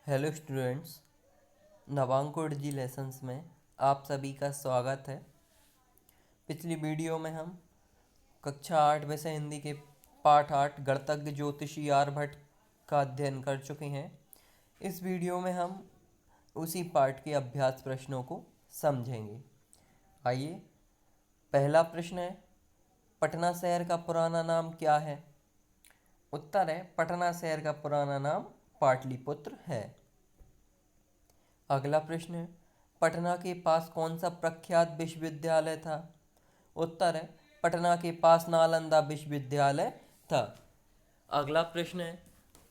Hello students, नवांकुर जी lessons में आप सभी का स्वागत है। पिछली वीडियो में हम कक्षा 8 में से हिंदी के पाठ 8 गणतज्ञ ज्योतिषी आर्यभट्ट का अध्ययन कर चुके हैं। इस वीडियो में हम उसी पाठ के अभ्यास प्रश्नों को समझेंगे। आइए, पहला प्रश्न है, पटना शहर का पुराना नाम क्या है? उत्तर है, पटना शहर का पुराना नाम पाटलिपुत्र है। अगला प्रश्न है, पटना के पास कौन सा प्रख्यात विश्वविद्यालय था? उत्तर है, पटना के पास नालंदा विश्वविद्यालय था। अगला प्रश्न है,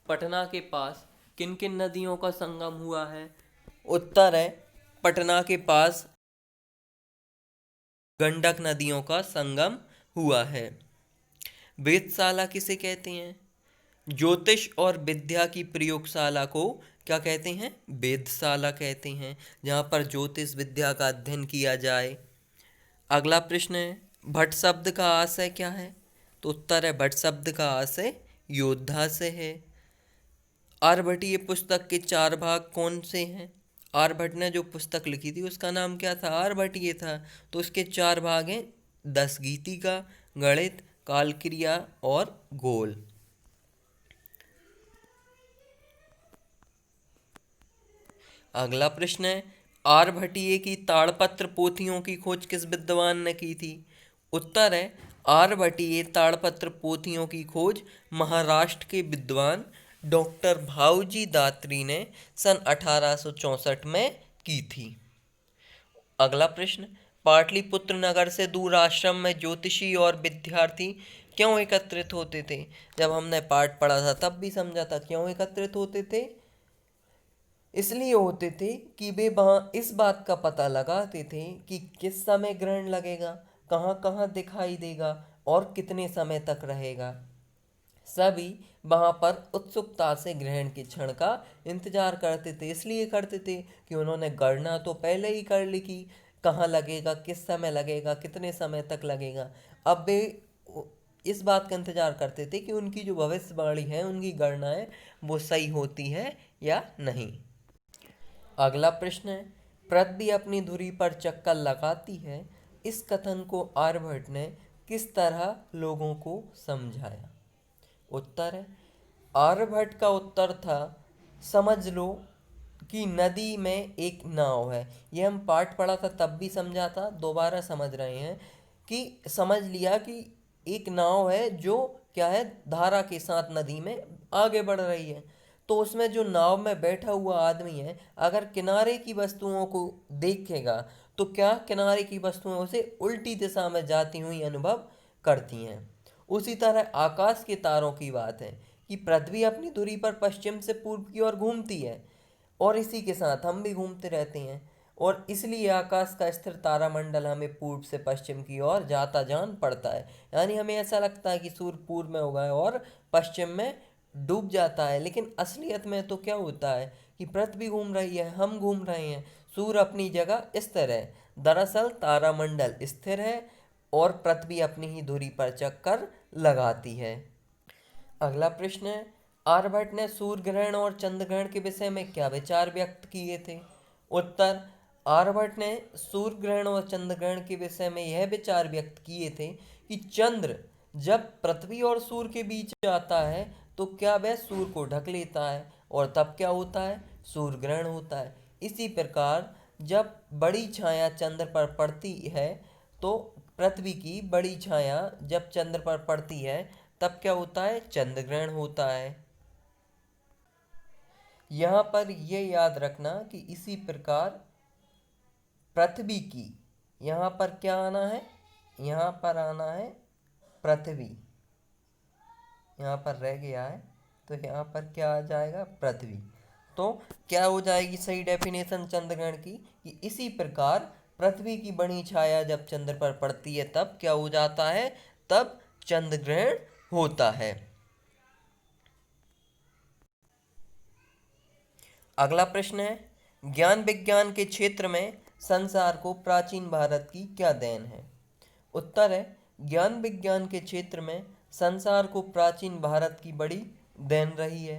पटना के पास किन किन नदियों का संगम हुआ है? उत्तर है, पटना के पास गंडक नदियों का संगम हुआ है। वेधशाला किसे कहते हैं? ज्योतिष और विद्या की प्रयोगशाला को क्या कहते हैं? वेधशाला कहते हैं, जहाँ पर ज्योतिष विद्या का अध्ययन किया जाए। अगला प्रश्न है, भट्ट शब्द का आशय क्या है? तो उत्तर है, भट्ट शब्द का आशय योद्धा से है। आर्यभट्टीय पुस्तक के 4 भाग कौन से हैं? आर्यभट्ट ने जो पुस्तक लिखी थी उसका नाम क्या था? आर्यभट्टीय था। तो उसके 4 भाग हैं, 10 गीतिका, गणित, कालक्रिया और गोल। अगला प्रश्न है, आर्यभट्टीय की ताड़पत्र पोथियों की खोज किस विद्वान ने की थी? उत्तर है, आर्यभट्टीय ताड़पत्र पोथियों की खोज महाराष्ट्र के विद्वान डॉक्टर भाऊजी दात्री ने सन 1864 में की थी। अगला प्रश्न, पाटलिपुत्र नगर से दूर आश्रम में ज्योतिषी और विद्यार्थी क्यों एकत्रित होते थे? जब हमने पाठ पढ़ा था तब भी समझा था क्यों एकत्रित होते थे। इसलिए होते थे कि वे वहाँ इस बात का पता लगाते थे कि किस समय ग्रहण लगेगा, कहाँ कहाँ दिखाई देगा और कितने समय तक रहेगा। सभी वहाँ पर उत्सुकता से ग्रहण के क्षण का इंतजार करते थे। इसलिए करते थे कि उन्होंने गणना तो पहले ही कर ली कि कहाँ लगेगा, किस समय लगेगा, कितने समय तक लगेगा। अब वे इस बात का इंतजार करते थे कि उनकी जो भविष्यवाणी है, उनकी गणनाएं वो सही होती हैं या नहीं। अगला प्रश्न है, पृथ्वी अपनी धुरी पर चक्कर लगाती है, इस कथन को आर्यभट्ट ने किस तरह लोगों को समझाया? उत्तर है, आर्यभट्ट का उत्तर था, समझ लो कि नदी में एक नाव है। ये हम पाठ पढ़ा था तब भी समझा था, दोबारा समझ रहे हैं कि समझ लिया कि एक नाव है जो क्या है, धारा के साथ नदी में आगे बढ़ रही है। तो उसमें जो नाव में बैठा हुआ आदमी है, अगर किनारे की वस्तुओं को देखेगा तो क्या किनारे की वस्तुएं उसे उल्टी दिशा में जाती हुई अनुभव करती हैं। उसी तरह आकाश के तारों की बात है कि पृथ्वी अपनी धुरी पर पश्चिम से पूर्व की ओर घूमती है और इसी के साथ हम भी घूमते रहते हैं, और इसलिए आकाश का स्थिर तारामंडल हमें पूर्व से पश्चिम की ओर जाता जान पड़ता है। यानी हमें ऐसा लगता है कि सूर्य पूर्व में उगा है और पश्चिम में डूब जाता है, लेकिन असलियत में तो क्या होता है कि पृथ्वी घूम रही है, हम घूम रहे हैं, सूर्य अपनी जगह स्थिर है। दरअसल तारामंडल स्थिर है और पृथ्वी अपनी ही धुरी पर चक्कर लगाती है। अगला प्रश्न है, आर्यभट्ट ने सूर्य ग्रहण और चंद्र ग्रहण के विषय में क्या विचार व्यक्त किए थे? उत्तर, आर्यभट्ट ने सूर्य ग्रहण और चंद्र ग्रहण के विषय में यह विचार व्यक्त किए थे कि चंद्र जब पृथ्वी और सूर्य के बीच आता है तो क्या वह सूर्य को ढक लेता है, और तब क्या होता है, सूर्य ग्रहण होता है। इसी प्रकार जब बड़ी छाया चंद्र पर पड़ती है, तो पृथ्वी की बड़ी छाया जब चंद्र पर पड़ती है तब क्या होता है, चंद्र ग्रहण होता है। यहाँ पर यह याद रखना कि इसी प्रकार पृथ्वी की, यहाँ पर क्या आना है, यहाँ पर आना है पृथ्वी, यहाँ पर रह गया है तो यहाँ पर क्या आ जाएगा, पृथ्वी। तो क्या हो जाएगी सही डेफिनेशन चंद्र ग्रहण की, कि इसी प्रकार पृथ्वी की बड़ी छाया जब चंद्र पर पड़ती है तब क्या हो जाता है, तब चंद्र ग्रहण होता है। अगला प्रश्न है, ज्ञान विज्ञान के क्षेत्र में संसार को प्राचीन भारत की क्या देन है? उत्तर है, ज्ञान विज्ञान के क्षेत्र में संसार को प्राचीन भारत की बड़ी देन रही है।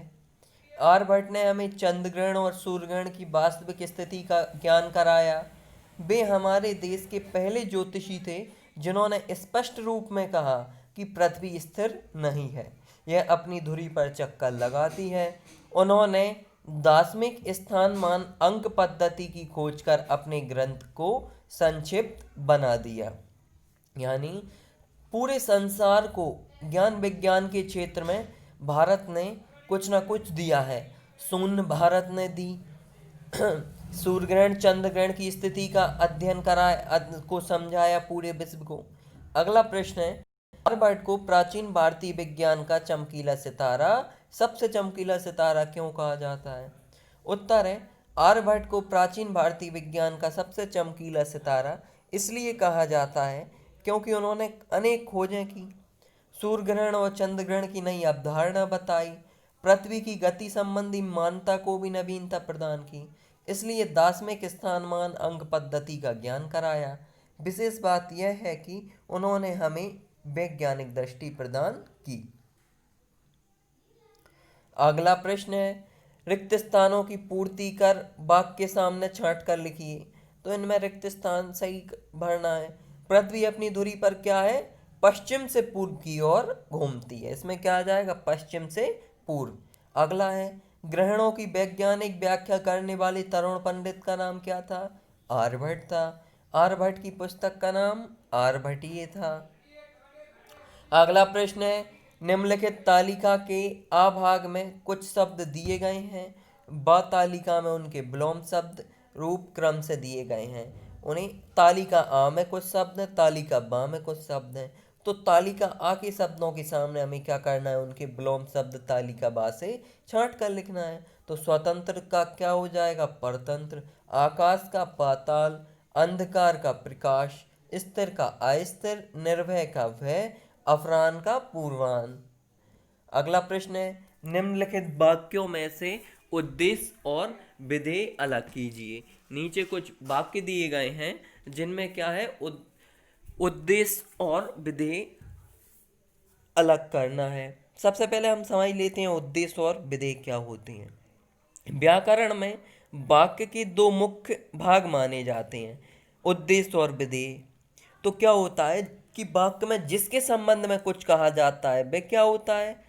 आर्यभट्ट ने हमें चंद्रग्रहण और सूर्यग्रहण की वास्तविक स्थिति का ज्ञान कराया। वे हमारे देश के पहले ज्योतिषी थे जिन्होंने स्पष्ट रूप में कहा कि पृथ्वी स्थिर नहीं है, यह अपनी धुरी पर चक्कर लगाती है। उन्होंने दार्शनिक स्थानमान अंक पद्धति की खोज कर अपने ग्रंथ को संक्षिप्त बना दिया। यानी पूरे संसार को ज्ञान विज्ञान के क्षेत्र में भारत ने कुछ ना कुछ दिया है। शून्य भारत ने दी, सूर्य ग्रहण चंद्र ग्रहण की स्थिति का अध्ययन कराया, को समझाया पूरे विश्व को। अगला प्रश्न है, आर्यभट्ट को प्राचीन भारतीय विज्ञान का चमकीला सितारा, सबसे चमकीला सितारा क्यों कहा जाता है? उत्तर है, आर्यभट्ट को प्राचीन भारतीय विज्ञान का सबसे चमकीला सितारा इसलिए कहा जाता है क्योंकि उन्होंने अनेक खोजें की, सूर्य ग्रहण और चंद्र ग्रहण की नई अवधारणा बताई, पृथ्वी की गति संबंधी मान्यता को भी नवीनता प्रदान की, इसलिए दार्शनिक स्थानमान अंक पद्धति का ज्ञान कराया। विशेष बात यह है कि उन्होंने हमें वैज्ञानिक दृष्टि प्रदान की। अगला प्रश्न है, रिक्त स्थानों की पूर्ति कर वाक्य के सामने छांट कर लिखिए। तो इनमें रिक्त स्थान सही भरना है। पृथ्वी अपनी धुरी पर क्या है? पश्चिम से पूर्व की ओर घूमती है। इसमें क्या आ जाएगा? पश्चिम से पूर्व। अगला है, ग्रहणों की वैज्ञानिक व्याख्या करने वाले तरुण पंडित का नाम क्या था? आर्यभट्ट था। आर्यभट्ट की पुस्तक का नाम आर्यभट्टीय था। अगला प्रश्न है, निम्नलिखित तालिका के आ भाग में कुछ शब्द दिए गए हैं, ब तालिका में उनके विलोम शब्द रूप क्रम से दिए गए हैं। उन्हें तालिका आ में कुछ शब्द हैं, तालिका बा में कुछ शब्द हैं। तो तालिका आ के शब्दों के सामने हमें क्या करना है? उनके विलोम शब्द तालिका बा से छांट कर लिखना है। तो स्वतंत्र का क्या हो जाएगा? परतंत्र। आकाश का पाताल, अंधकार का प्रकाश, स्थिर का अस्थिर, निर्भय का भय, अफरान का पूर्वान। अगला प्रश्न है, निम्नलिखित वाक्यों में से उद्देश्य और विधेय अलग कीजिए। नीचे कुछ वाक्य दिए गए हैं जिनमें क्या है? उद्देश्य और विधेय अलग करना है। सबसे पहले हम समझ लेते हैं उद्देश्य और विधेय क्या होते हैं। व्याकरण में वाक्य के दो मुख्य भाग माने जाते हैं, उद्देश्य और विधेय। तो क्या होता है कि वाक्य में जिसके संबंध में कुछ कहा जाता है वह क्या होता है?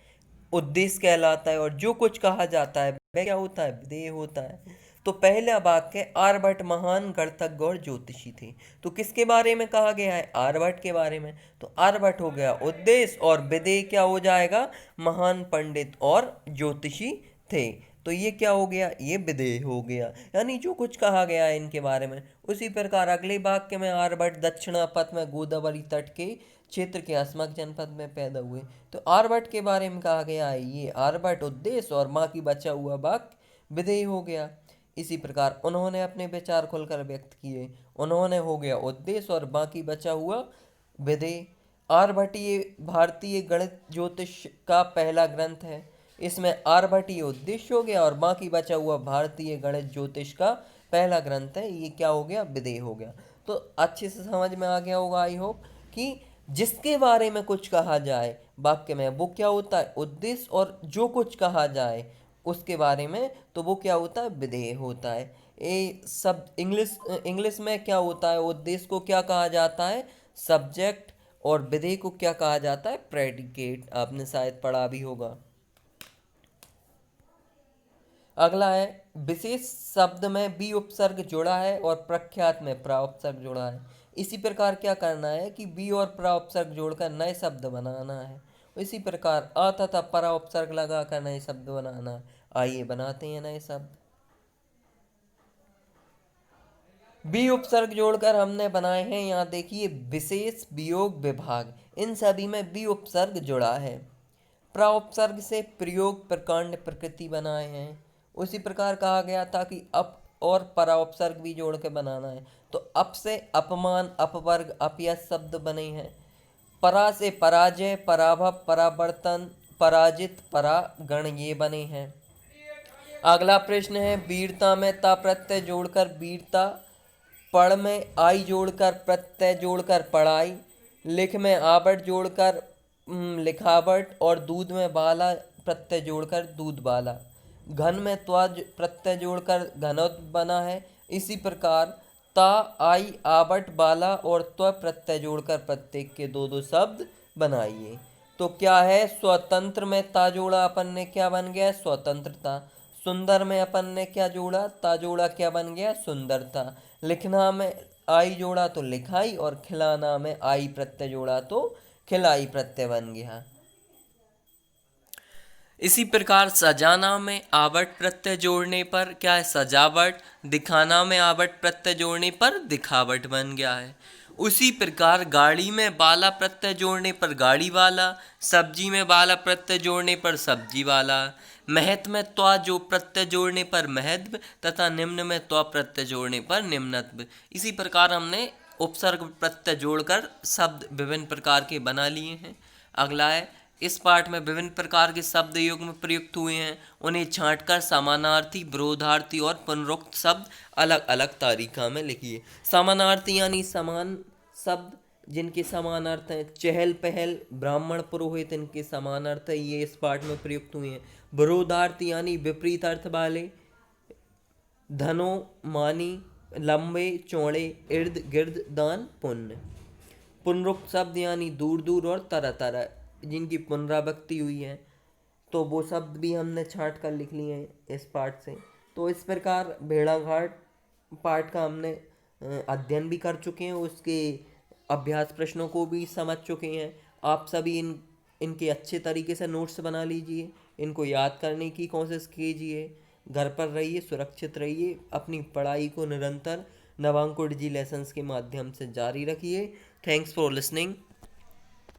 उद्देश्य कहलाता है, और जो कुछ कहा जाता है वह क्या होता है? विधेय होता है। तो पहला वाक्य, आर्यभट्ट महान गणितज्ञ और ज्योतिषी थे। तो किसके बारे में कहा गया है? आर्यभट्ट के बारे में। तो आर्यभट्ट हो गया उद्देश्य, और विधेय क्या हो जाएगा? महान पंडित और ज्योतिषी थे। तो ये क्या हो गया? ये विधेय हो गया, यानी जो कुछ कहा गया है इनके बारे में। उसी प्रकार अगले वाक्य में, आर्यभट्ट दक्षिणापथ में गोदावरी तट के क्षेत्र के अस्मक जनपद में पैदा हुए। तो आर्यभट्ट के बारे में कहा गया है ये आर्यभट्ट उद्देश्य, और बाकी बचा हुआ वाक्य विधेय हो गया। इसी प्रकार उन्होंने अपने विचार खुलकर व्यक्त किए। उन्होंने हो गया उद्देश्य, और बाकी बचा हुआ विधेय। आर्यभट्टीय भारतीय गणित ज्योतिष का पहला ग्रंथ है। इसमें आर्यभट्टीय उद्देश्य हो गया, और बाकी बचा हुआ भारतीय गणित ज्योतिष का पहला ग्रंथ है। ये क्या हो गया? विधेय हो गया। तो अच्छे से समझ में आ गया होगा आई होप, कि जिसके बारे में कुछ कहा जाए वाक्य में वो क्या होता है? उद्देश्य, और जो कुछ कहा जाए उसके बारे में तो वो क्या होता है? विधेय होता है। ये सब इंग्लिश में क्या होता है? उद्देश्य को क्या कहा जाता है? सब्जेक्ट, और विधेय को क्या कहा जाता है? प्रेडिकेट। आपने शायद पढ़ा भी होगा। अगला है, विशेष शब्द में बी उपसर्ग जुड़ा है और प्रख्यात में प्रा उपसर्ग जुड़ा है। इसी प्रकार क्या करना है कि बी और प्रा उपसर्ग जोड़कर नए शब्द बनाना है। इसी प्रकार अ तथा परा उपसर्ग लगाकर नए शब्द बनाना है। आइए बनाते हैं नए शब्द। बी उपसर्ग जोड़कर हमने बनाए हैं, यहाँ देखिए, विशेष, वियोग, विभाग। इन सभी में बी उपसर्ग जुड़ा है। प्रा उपसर्ग से प्रयोग, प्रकांड, प्रकृति बनाए हैं। उसी प्रकार कहा गया था कि अप और परा उपसर्ग भी जोड़ के बनाना है। तो अप से अपमान, अपवर्ग, अपयश शब्द बने हैं। परा से पराजय, पराभव, परावर्तन, पराजित, परागण ये बने हैं। अगला प्रश्न है, वीरता में ता प्रत्यय जोड़कर वीरता, पढ़ में आई जोड़कर प्रत्यय जोड़कर पढ़ाई, लिख में आवट जोड़कर लिखावट, और दूध में बाला प्रत्यय जोड़कर दूध बाला। घन में त्वा प्रत्यय जोड़कर घनत्व बना है। इसी प्रकार ता, आई, आवट, बाला और त्व प्रत्यय जोड़कर प्रत्येक के दो दो शब्द बनाइए। तो क्या है, स्वतंत्र में ता जोड़ा अपन ने, क्या बन गया, स्वतंत्रता। सुंदर में अपन ने क्या जोड़ा, ता जोड़ा, क्या बन गया, सुंदरता। लिखना में आई जोड़ा तो लिखाई, और खिलाना में आई प्रत्यय जोड़ा तो खिलाई प्रत्यय बन गया। इसी प्रकार सजाना में आवट प्रत्यय जोड़ने पर क्या है, सजावट। दिखाना में आवट प्रत्यय जोड़ने पर दिखावट बन गया है। उसी प्रकार गाड़ी में बाला प्रत्यय जोड़ने पर गाड़ी वाला, सब्जी में बाला प्रत्यय जोड़ने पर सब्जी वाला, महत में त्वा जो प्रत्यय जोड़ने पर महत्व तथा निम्न में त्वा प्रत्यय जोड़ने पर निम्नत्व। इसी प्रकार हमने उपसर्ग प्रत्यय जोड़कर शब्द विभिन्न प्रकार के बना लिए हैं। अगला है, इस पाठ में विभिन्न प्रकार के शब्द युग्म प्रयुक्त हुए हैं, उन्हें छांटकर समानार्थी, विरोधार्थी और पुनरुक्त शब्द अलग अलग तारीखा में लिखिए। समानार्थी यानी समान शब्द जिनके समान अर्थ हैं। चहल पहल, ब्राह्मण, पुरोहित, इनके समान अर्थ है, ये इस पाठ में प्रयुक्त हुए हैं। विरोधार्थी यानी विपरीत अर्थ वाले। धनो, मानी, लंबे, चौड़े, इर्द गिर्द, दान, पुण्य। पुनरुक्त शब्द यानी दूर दूर और तरह तरह, जिनकी पुनरावृत्ति हुई है, तो वो शब्द भी हमने छांट कर लिख लिए हैं इस पाठ से। तो इस प्रकार भेड़ाघाट पाठ का हमने अध्ययन भी कर चुके हैं, उसके अभ्यास प्रश्नों को भी समझ चुके हैं। आप सभी इनके अच्छे तरीके से नोट्स बना लीजिए, इनको याद करने की कोशिश कीजिए। घर पर रहिए, सुरक्षित रहिए, अपनी पढ़ाई को निरंतर नवांकुर जी लेसन्स के माध्यम से जारी रखिए। Thanks for listening.